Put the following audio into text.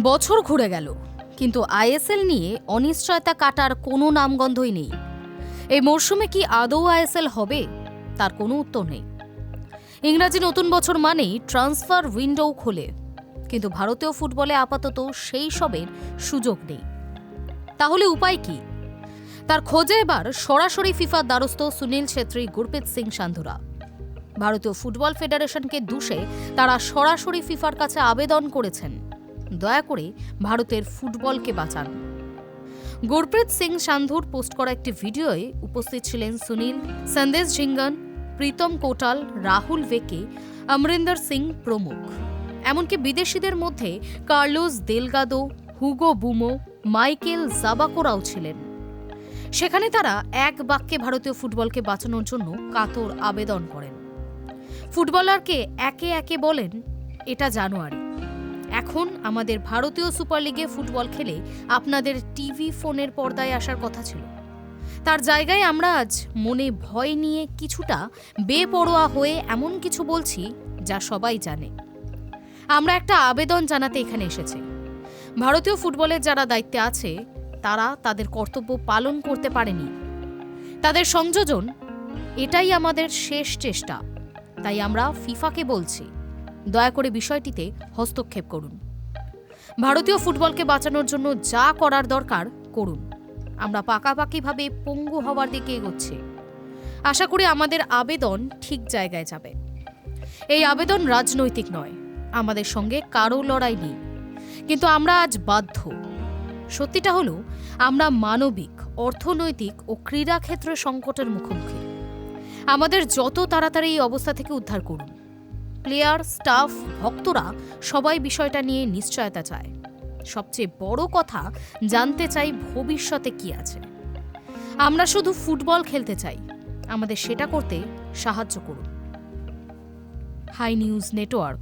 বছর ঘুরে গেল, কিন্তু আইএসএল নিয়ে অনিশ্চয়তা কাটার কোনো নামগন্ধই নেই। এই মরশুমে কি আদৌ আইএসএল হবে, তার কোনো উত্তর নেই। ইংরাজি নতুন বছর মানেই ট্রান্সফার উইন্ডো খোলে, কিন্তু ভারতীয় ফুটবলে আপাতত সেই সবের সুযোগ নেই। তাহলে উপায় কি? তার খোঁজে এবার সরাসরি ফিফার দ্বারস্থ সুনীল ছেত্রী, গুরপ্রীত সিং সান্ধুরা। ভারতীয় ফুটবল ফেডারেশনকে দুষে তারা সরাসরি ফিফার কাছে আবেদন করেছেন, দয়া করে ভারতের ফুটবলকে বাঁচান। গুরপ্রীত সিং সান্ধুর পোস্ট করা একটি ভিডিওয়ে উপস্থিত ছিলেন সুনীল, সন্দেশ ঝিঙ্গান, প্রীতম কোটাল, রাহুল ভেকে, অমরিন্দর সিং প্রমুখ। এমনকি বিদেশিদের মধ্যে Carlos Delgado, Hugo Boumous, Michael জাবাকোরাও ছিলেন। সেখানে তারা এক বাক্যে ভারতীয় ফুটবলকে বাঁচানোর জন্য কাতর আবেদন করেন। ফুটবলারকে একে একে বলেন, এটা জানুয়ারি, এখন আমাদের ভারতীয় সুপার লিগে ফুটবল খেলে আপনাদের টিভি ফোনের পর্দায় আসার কথা ছিল। তার জায়গায় আমরা আজ মনে ভয় নিয়ে কিছুটা বেপরোয়া হয়ে এমন কিছু বলছি যা সবাই জানে। আমরা একটা আবেদন জানাতে এখানে এসেছি। ভারতীয় ফুটবলের যারা দায়িত্বে আছে তারা তাদের কর্তব্য পালন করতে পারেনি। তাদের সংযোজন এটাই আমাদের শেষ চেষ্টা। তাই আমরা ফিফাকে বলছি, দয়া করে বিষয়টিতে হস্তক্ষেপ করুন। ভারতীয় ফুটবলকে বাঁচানোর জন্য যা করার দরকার করুন। আমরা পাকাপাকিভাবে পঙ্গু হওয়ার দিকে এগোচ্ছি। আশা করি আমাদের আবেদন ঠিক জায়গায় যাবে। এই আবেদন রাজনৈতিক নয়, আমাদের সঙ্গে কারো লড়াই নেই, কিন্তু আমরা আজ বাধ্য। সত্যিটা হলো, আমরা মানবিক, অর্থনৈতিক ও ক্রীড়া ক্ষেত্রে সংকটের মুখোমুখি। আমাদের যত তাড়াতাড়ি এই অবস্থা থেকে উদ্ধার করুন। প্লেয়ার, স্টাফ, ভক্তরা সবাই বিষয়টা নিয়ে নিশ্চয়তা চায়। সবচেয়ে বড় কথা, জানতে চাই ভবিষ্যতে কি আছে। আমরা শুধু ফুটবল খেলতে চাই, আমাদের সেটা করতে সাহায্য করুন। Hi News network.